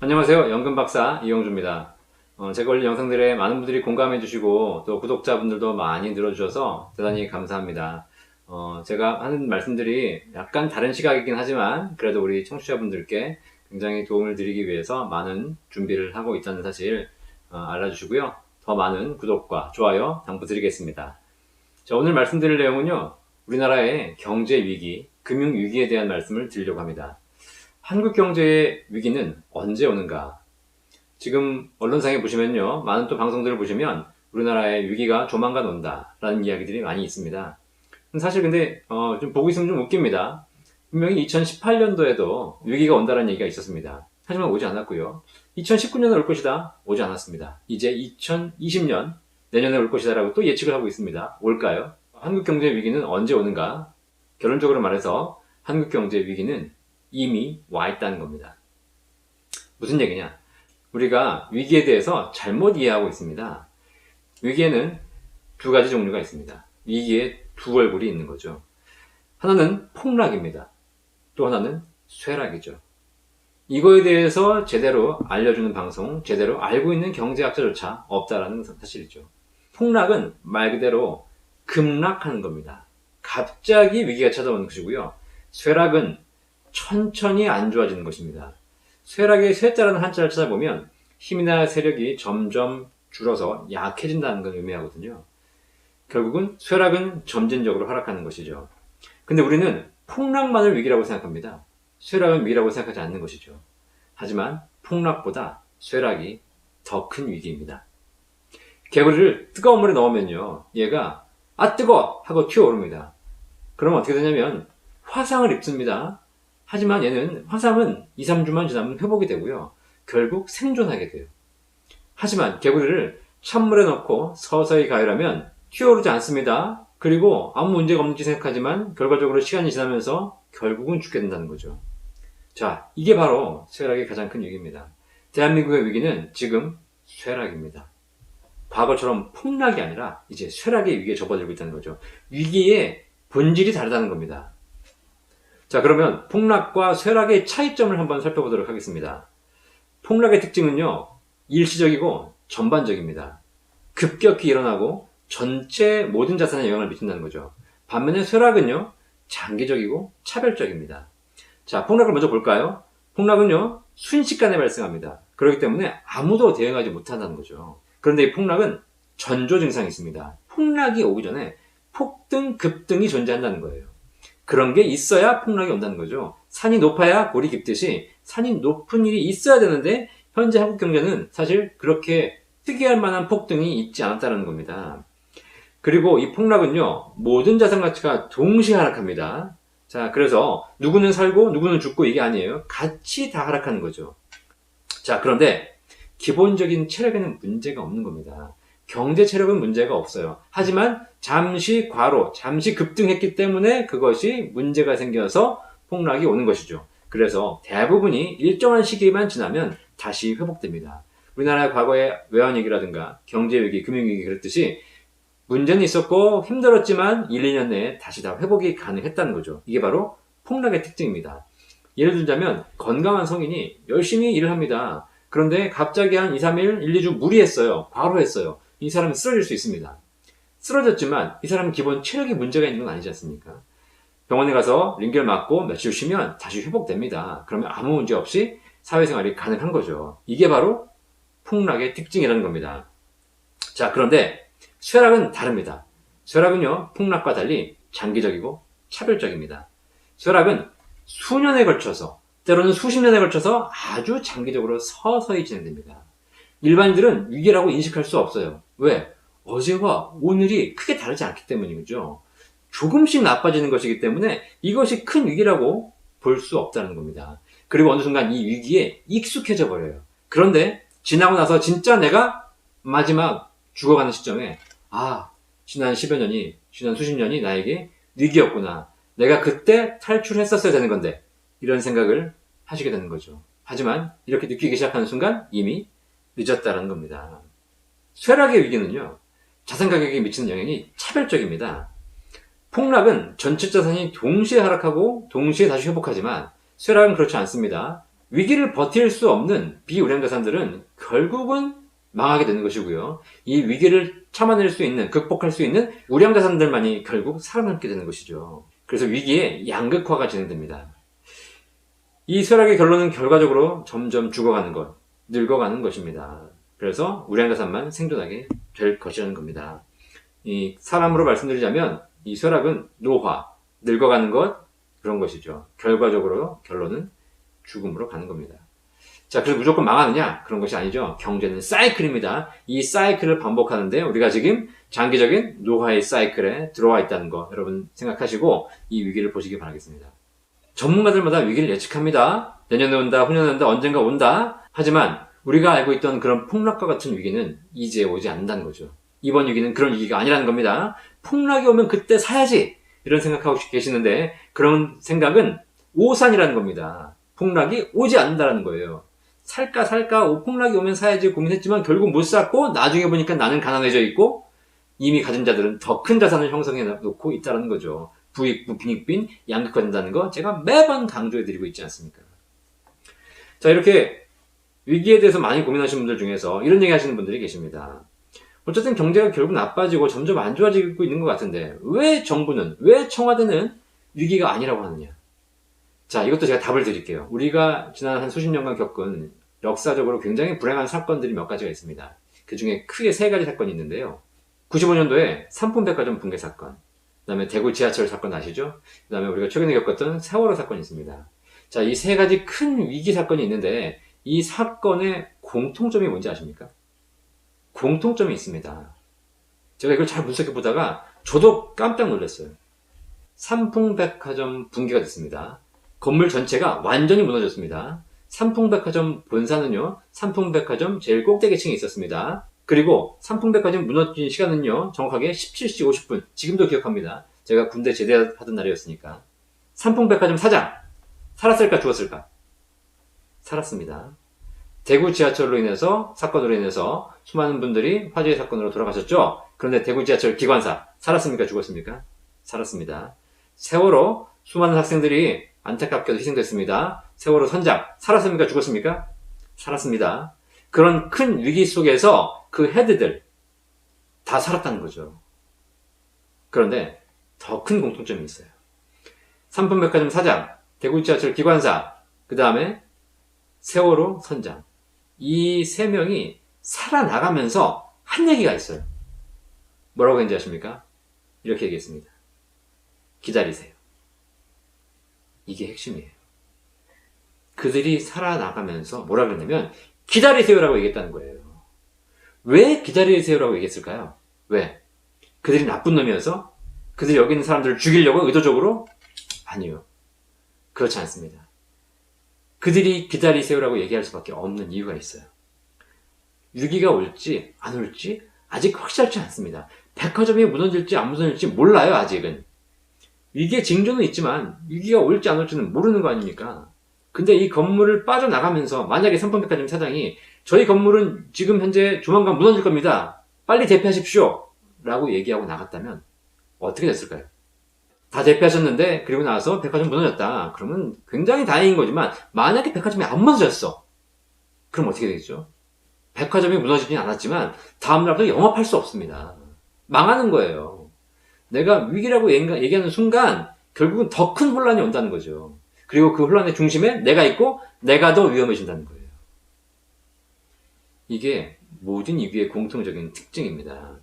안녕하세요. 연금박사 이영주입니다. 제가 올린 영상들에 많은 분들이 공감해 주시고 또 구독자분들도 많이 늘어주셔서 대단히 감사합니다. 제가 하는 말씀들이 약간 다른 시각이긴 하지만 그래도 우리 청취자분들께 굉장히 도움을 드리기 위해서 많은 준비를 하고 있다는 사실 알아주시고요. 더 많은 구독과 좋아요 당부드리겠습니다. 자, 오늘 말씀드릴 내용은요. 우리나라의 경제 위기, 금융 위기에 대한 말씀을 드리려고 합니다. 한국 경제의 위기는 언제 오는가? 지금 언론상에 보시면요. 많은 또 방송들을 보시면 우리나라의 위기가 조만간 온다라는 이야기들이 많이 있습니다. 사실 근데 좀 보고 있으면 좀 웃깁니다. 분명히 2018년도에도 위기가 온다라는 얘기가 있었습니다. 하지만 오지 않았고요. 2019년에 올 것이다. 오지 않았습니다. 이제 2020년 내년에 올 것이다라고 또 예측을 하고 있습니다. 올까요? 한국 경제 위기는 언제 오는가? 결론적으로 말해서 한국 경제 위기는 이미 와 있다는 겁니다. 무슨 얘기냐? 우리가 위기에 대해서 잘못 이해하고 있습니다. 위기에는 두 가지 종류가 있습니다. 위기에 두 얼굴이 있는 거죠. 하나는 폭락입니다. 또 하나는 쇠락이죠. 이거에 대해서 제대로 알려주는 방송, 제대로 알고 있는 경제학자조차 없다라는 사실이죠. 폭락은 말 그대로 급락하는 겁니다. 갑자기 위기가 찾아오는 것이고요. 쇠락은 천천히 안 좋아지는 것입니다. 쇠락의 쇠자라는 한자를 찾아보면 힘이나 세력이 점점 줄어서 약해진다는 걸 의미하거든요. 결국은 쇠락은 점진적으로 하락하는 것이죠. 근데 우리는 폭락만을 위기라고 생각합니다. 쇠락은 위기라고 생각하지 않는 것이죠. 하지만 폭락보다 쇠락이 더 큰 위기입니다. 개구리를 뜨거운 물에 넣으면요. 얘가 아 뜨거워! 하고 튀어오릅니다. 그럼 어떻게 되냐면 화상을 입습니다. 하지만 얘는 화상은 2, 3주만 지나면 회복이 되고요. 결국 생존하게 돼요. 하지만 개구리를 찬물에 넣고 서서히 가열하면 튀어오르지 않습니다. 그리고 아무 문제가 없는지 생각하지만 결과적으로 시간이 지나면서 결국은 죽게 된다는 거죠. 자, 이게 바로 쇠락의 가장 큰 위기입니다. 대한민국의 위기는 지금 쇠락입니다. 과거처럼 폭락이 아니라 이제 쇠락의 위기에 접어들고 있다는 거죠. 위기의 본질이 다르다는 겁니다. 자, 그러면 폭락과 쇠락의 차이점을 한번 살펴보도록 하겠습니다. 폭락의 특징은요, 일시적이고 전반적입니다. 급격히 일어나고 전체 모든 자산에 영향을 미친다는 거죠. 반면에 쇠락은요, 장기적이고 차별적입니다. 자, 폭락을 먼저 볼까요? 폭락은요, 순식간에 발생합니다. 그렇기 때문에 아무도 대응하지 못한다는 거죠. 그런데 이 폭락은 전조 증상이 있습니다. 폭락이 오기 전에 폭등, 급등이 존재한다는 거예요. 그런 게 있어야 폭락이 온다는 거죠. 산이 높아야 골이 깊듯이 산이 높은 일이 있어야 되는데 현재 한국 경제는 사실 그렇게 특이할 만한 폭등이 있지 않았다는 겁니다. 그리고 이 폭락은요, 모든 자산 가치가 동시에 하락합니다. 자, 그래서 누구는 살고 누구는 죽고 이게 아니에요. 같이 다 하락하는 거죠. 자, 그런데 기본적인 체력에는 문제가 없는 겁니다. 경제 체력은 문제가 없어요. 하지만 잠시 과로, 잠시 급등했기 때문에 그것이 문제가 생겨서 폭락이 오는 것이죠. 그래서 대부분이 일정한 시기만 지나면 다시 회복됩니다. 우리나라의 과거의 외환위기라든가 경제위기, 금융위기 그랬듯이 문제는 있었고 힘들었지만 1, 2년 내에 다시 다 회복이 가능했다는 거죠. 이게 바로 폭락의 특징입니다. 예를 들자면 건강한 성인이 열심히 일을 합니다. 그런데 갑자기 한 2, 3일, 1, 2주 무리했어요. 과로했어요. 이 사람은 쓰러질 수 있습니다. 쓰러졌지만 이 사람은 기본 체력이 문제가 있는 건 아니지 않습니까? 병원에 가서 링겔 맞고 며칠 쉬면 다시 회복됩니다. 그러면 아무 문제 없이 사회생활이 가능한 거죠. 이게 바로 폭락의 특징이라는 겁니다. 자, 그런데 쇠락은 다릅니다. 쇠락은요, 폭락과 달리 장기적이고 차별적입니다. 쇠락은 수년에 걸쳐서, 때로는 수십 년에 걸쳐서 아주 장기적으로 서서히 진행됩니다. 일반인들은 위기라고 인식할 수 없어요. 왜? 어제와 오늘이 크게 다르지 않기 때문이죠. 조금씩 나빠지는 것이기 때문에 이것이 큰 위기라고 볼 수 없다는 겁니다. 그리고 어느 순간 이 위기에 익숙해져 버려요. 그런데 지나고 나서 진짜 내가 마지막 죽어가는 시점에 지난 10여 년이, 지난 수십 년이 나에게 위기였구나. 내가 그때 탈출했었어야 되는 건데 이런 생각을 하시게 되는 거죠. 하지만 이렇게 느끼기 시작하는 순간 이미 늦었다는 겁니다. 쇠락의 위기는요, 자산 가격에 미치는 영향이 차별적입니다. 폭락은 전체 자산이 동시에 하락하고 동시에 다시 회복하지만 쇠락은 그렇지 않습니다. 위기를 버틸 수 없는 비우량 자산들은 결국은 망하게 되는 것이고요. 이 위기를 참아낼 수 있는, 극복할 수 있는 우량 자산들만이 결국 살아남게 되는 것이죠. 그래서 위기의 양극화가 진행됩니다. 이 쇠락의 결론은 결과적으로 점점 죽어가는 것, 늙어가는 것입니다. 그래서 우량 자산만 생존하게 될 것이라는 겁니다. 이 사람으로 말씀드리자면 이 쇠락은 노화, 늙어가는 것, 그런 것이죠. 결과적으로 결론은 죽음으로 가는 겁니다. 자, 그래서 무조건 망하느냐? 그런 것이 아니죠. 경제는 사이클입니다. 이 사이클을 반복하는데 우리가 지금 장기적인 노화의 사이클에 들어와 있다는 거 여러분 생각하시고 이 위기를 보시기 바라겠습니다. 전문가들마다 위기를 예측합니다. 내년에 온다, 후년에 온다, 언젠가 온다. 하지만 우리가 알고 있던 그런 폭락과 같은 위기는 이제 오지 않는다는 거죠. 이번 위기는 그런 위기가 아니라는 겁니다. 폭락이 오면 그때 사야지! 이런 생각하고 계시는데 그런 생각은 오산이라는 겁니다. 폭락이 오지 않는다는 거예요. 살까 폭락이 오면 사야지 고민했지만 결국 못 샀고 나중에 보니까 나는 가난해져 있고 이미 가진 자들은 더 큰 자산을 형성해 놓고 있다는 거죠. 부익부 빈익빈 양극화된다는 거 제가 매번 강조해 드리고 있지 않습니까? 자, 이렇게 위기에 대해서 많이 고민하시는 분들 중에서 이런 얘기 하시는 분들이 계십니다. 어쨌든 경제가 결국 나빠지고 점점 안 좋아지고 있는 것 같은데 왜 정부는, 왜 청와대는 위기가 아니라고 하느냐? 자, 이것도 제가 답을 드릴게요. 우리가 지난 한 수십 년간 겪은 역사적으로 굉장히 불행한 사건들이 몇 가지가 있습니다. 그 중에 크게 세 가지 사건이 있는데요. 95년도에 삼풍백화점 붕괴 사건, 그 다음에 대구 지하철 사건 아시죠? 그 다음에 우리가 최근에 겪었던 세월호 사건이 있습니다. 자, 이 세 가지 큰 위기 사건이 있는데 이 사건의 공통점이 뭔지 아십니까? 공통점이 있습니다. 제가 이걸 잘 분석해 보다가 저도 깜짝 놀랐어요. 삼풍백화점 붕괴가 됐습니다. 건물 전체가 완전히 무너졌습니다. 삼풍백화점 본사는요, 삼풍백화점 제일 꼭대기층에 있었습니다. 그리고 삼풍백화점 무너진 시간은요, 정확하게 17시 50분. 지금도 기억합니다. 제가 군대 제대하던 날이었으니까. 삼풍백화점 사장, 살았을까 죽었을까? 살았습니다. 대구 지하철로 인해서, 사건으로 인해서 수많은 분들이 화재의 사건으로 돌아가셨죠? 그런데 대구 지하철 기관사, 살았습니까 죽었습니까? 살았습니다. 세월호, 수많은 학생들이 안타깝게도 희생됐습니다. 세월호 선장, 살았습니까 죽었습니까? 살았습니다. 그런 큰 위기 속에서 그 헤드들 다 살았다는 거죠. 그런데 더 큰 공통점이 있어요. 삼풍백화점 사장, 대구 지하철 기관사, 그 다음에 세월호 선장. 이 세 명이 살아나가면서 한 얘기가 있어요. 뭐라고 했는지 아십니까? 이렇게 얘기했습니다. 기다리세요. 이게 핵심이에요. 그들이 살아나가면서 뭐라 그랬냐면 기다리세요라고 얘기했다는 거예요. 왜 기다리세요라고 얘기했을까요? 왜? 그들이 나쁜 놈이어서? 그들이 여기 있는 사람들을 죽이려고 의도적으로? 아니요. 그렇지 않습니다. 그들이 기다리세요라고 얘기할 수밖에 없는 이유가 있어요. 위기가 올지 안 올지 아직 확실하지 않습니다. 백화점이 무너질지 안 무너질지 몰라요, 아직은. 위기의 징조는 있지만 위기가 올지 안 올지는 모르는 거 아닙니까? 근데 이 건물을 빠져나가면서 만약에 삼풍백화점 사장이 저희 건물은 지금 현재 조만간 무너질 겁니다. 빨리 대피하십시오. 라고 얘기하고 나갔다면 어떻게 됐을까요? 다 대피하셨는데 그리고 나서 백화점 무너졌다. 그러면 굉장히 다행인 거지만 만약에 백화점이 안 무너졌어. 그럼 어떻게 되겠죠? 백화점이 무너지진 않았지만 다음날부터 영업할 수 없습니다. 망하는 거예요. 내가 위기라고 얘기하는 순간 결국은 더 큰 혼란이 온다는 거죠. 그리고 그 혼란의 중심에 내가 있고 내가 더 위험해진다는 거예요. 이게 모든 위기의 공통적인 특징입니다.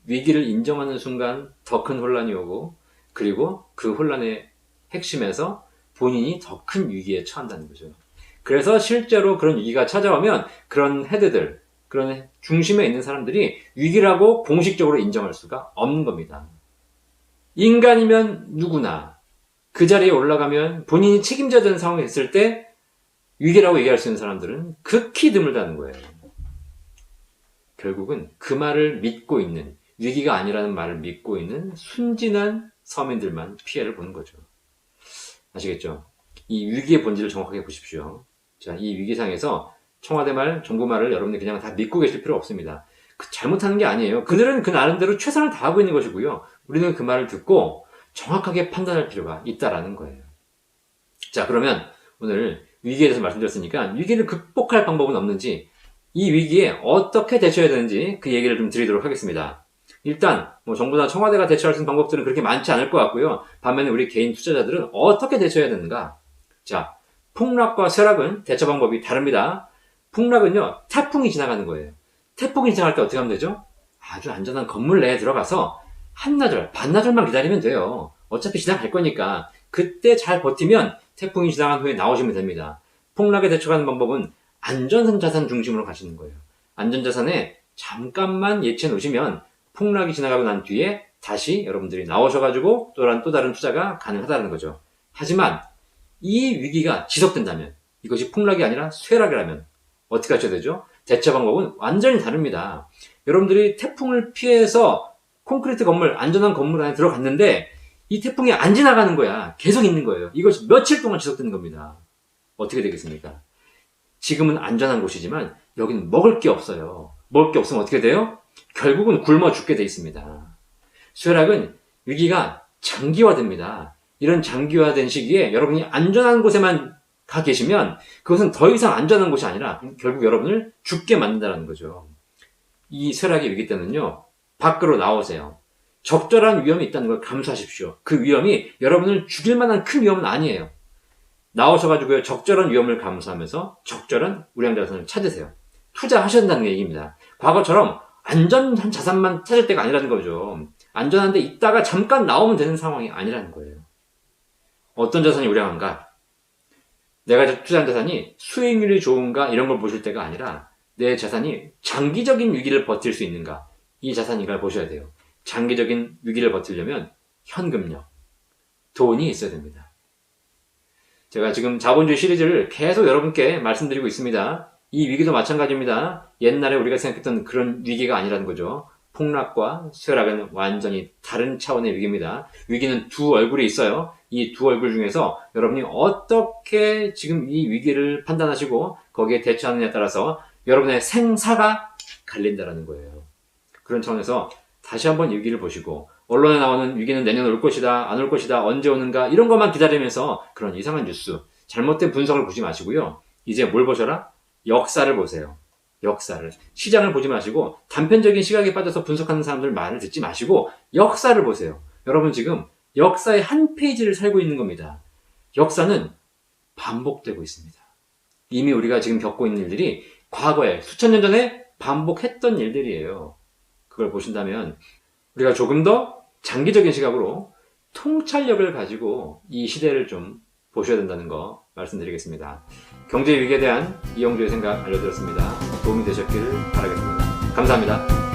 위기를 인정하는 순간 더 큰 혼란이 오고 그리고 그 혼란의 핵심에서 본인이 더 큰 위기에 처한다는 거죠. 그래서 실제로 그런 위기가 찾아오면 그런 헤드들, 그런 중심에 있는 사람들이 위기라고 공식적으로 인정할 수가 없는 겁니다. 인간이면 누구나 그 자리에 올라가면 본인이 책임져야 되는 상황이 있을 때 위기라고 얘기할 수 있는 사람들은 극히 드물다는 거예요. 결국은 그 말을 믿고 있는, 위기가 아니라는 말을 믿고 있는 순진한 서민들만 피해를 보는 거죠. 아시겠죠? 이 위기의 본질을 정확하게 보십시오. 자, 이 위기상에서 청와대 말, 정부 말을 여러분들 그냥 다 믿고 계실 필요 없습니다. 잘못하는 게 아니에요. 그들은 그 나름대로 최선을 다하고 있는 것이고요. 우리는 그 말을 듣고 정확하게 판단할 필요가 있다라는 거예요. 자, 그러면 오늘 위기에 대해서 말씀드렸으니까 위기를 극복할 방법은 없는지, 이 위기에 어떻게 대처해야 되는지 그 얘기를 좀 드리도록 하겠습니다. 일단 뭐 정부나 청와대가 대처할 수 있는 방법들은 그렇게 많지 않을 것 같고요. 반면에 우리 개인 투자자들은 어떻게 대처해야 되는가? 자, 폭락과 쇠락은 대처 방법이 다릅니다. 폭락은요, 태풍이 지나가는 거예요. 태풍이 지나갈 때 어떻게 하면 되죠? 아주 안전한 건물 내에 들어가서 한나절, 반나절만 기다리면 돼요. 어차피 지나갈 거니까. 그때 잘 버티면 태풍이 지나간 후에 나오시면 됩니다. 폭락에 대처하는 방법은 안전자산 중심으로 가시는 거예요. 안전자산에 잠깐만 예치해 놓으시면 폭락이 지나가고 난 뒤에 다시 여러분들이 나오셔가지고 또 다른 투자가 가능하다는 거죠. 하지만 이 위기가 지속된다면, 이것이 폭락이 아니라 쇠락이라면 어떻게 하셔야 되죠? 대처 방법은 완전히 다릅니다. 여러분들이 태풍을 피해서 콘크리트 건물, 안전한 건물 안에 들어갔는데 이 태풍이 안 지나가는 거야. 계속 있는 거예요. 이것이 며칠 동안 지속되는 겁니다. 어떻게 되겠습니까? 지금은 안전한 곳이지만 여기는 먹을 게 없어요. 먹을 게 없으면 어떻게 돼요? 결국은 굶어 죽게 돼 있습니다. 쇠락은 위기가 장기화됩니다. 이런 장기화된 시기에 여러분이 안전한 곳에만 가 계시면 그것은 더 이상 안전한 곳이 아니라 결국 여러분을 죽게 만든다는 거죠. 이 쇠락의 위기 때는요, 밖으로 나오세요. 적절한 위험이 있다는 걸 감수하십시오. 그 위험이 여러분을 죽일 만한 큰 위험은 아니에요. 나오셔가지고요, 적절한 위험을 감수하면서 적절한 우량자산을 찾으세요. 투자하셔야 된다는 얘기입니다. 과거처럼 안전한 자산만 찾을 때가 아니라는 거죠. 안전한데 있다가 잠깐 나오면 되는 상황이 아니라는 거예요. 어떤 자산이 우량한가? 내가 투자한 자산이 수익률이 좋은가? 이런 걸 보실 때가 아니라 내 자산이 장기적인 위기를 버틸 수 있는가? 이 자산인가를 보셔야 돼요. 장기적인 위기를 버티려면 현금력, 돈이 있어야 됩니다. 제가 지금 자본주의 시리즈를 계속 여러분께 말씀드리고 있습니다. 이 위기도 마찬가지입니다. 옛날에 우리가 생각했던 그런 위기가 아니라는 거죠. 폭락과 쇠락은 완전히 다른 차원의 위기입니다. 위기는 두 얼굴이 있어요. 이 두 얼굴 중에서 여러분이 어떻게 지금 이 위기를 판단하시고 거기에 대처하느냐에 따라서 여러분의 생사가 갈린다는 거예요. 그런 차원에서 다시 한번 위기를 보시고, 언론에 나오는 위기는 내년 올 것이다, 안 올 것이다, 언제 오는가 이런 것만 기다리면서 그런 이상한 뉴스, 잘못된 분석을 보지 마시고요. 이제 뭘 보셔라? 역사를 보세요. 역사를. 시장을 보지 마시고 단편적인 시각에 빠져서 분석하는 사람들 말을 듣지 마시고 역사를 보세요. 여러분 지금 역사의 한 페이지를 살고 있는 겁니다. 역사는 반복되고 있습니다. 이미 우리가 지금 겪고 있는 일들이 과거에 수천 년 전에 반복했던 일들이에요. 그걸 보신다면 우리가 조금 더 장기적인 시각으로 통찰력을 가지고 이 시대를 좀 보셔야 된다는 거 말씀드리겠습니다. 경제 위기에 대한 이영주의 생각 알려드렸습니다. 도움이 되셨기를 바라겠습니다. 감사합니다.